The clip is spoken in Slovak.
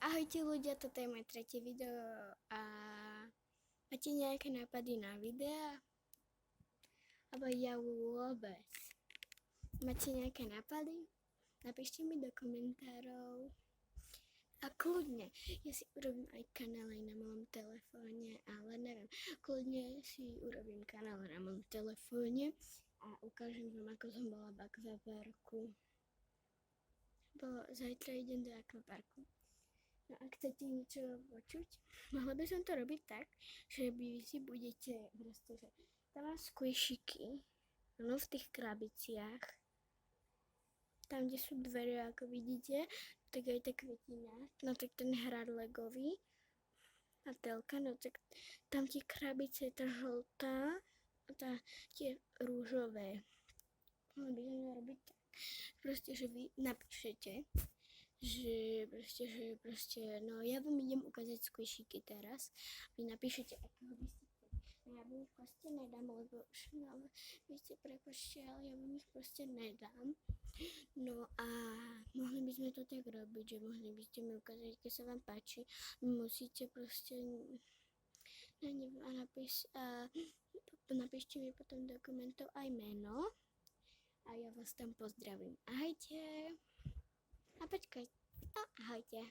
Ahojte ľudia, toto je moje tretie video a máte nejaké nápady na videa? Alebo ja vôbec. Máte nejaké nápady? Napíšte mi do komentárov. A kľudne, ja si urobím aj kanál aj na mojom telefóne, ale neviem, kľudne si urobím kanál na mojom telefóne a ukážem vám, ako som bola v akvaparku. Bo zajtra idem do akvaparku. No a chcete niečo počuť? Mohla by som to robiť tak, že vy si budete proste, že tam mám squishiky, no v tých krabiciach, tam, kde sú dvere, ako vidíte, tak aj tá kvetina, no tak ten hrad legový a telka, no tak tam tie krabice, tá žltá a tie rúžové. Mohla by som to robiť tak, proste, že vy napíšete, že proste, no ja vám idem ukázať squishiky teraz. Vy napíšete, akého by ste chceli. No ja vám ich proste nedám, lebo už, no, vy ste prepočte, ale ja vám ich proste nedám. No a mohli by sme to tak robiť, že mohli by ste mi ukázať, keď sa vám páči. Musíte proste, no neviem, a napíšte mi potom do komentov aj meno. A ja vás tam pozdravím. Ahojte. A počkaj. Ahojte.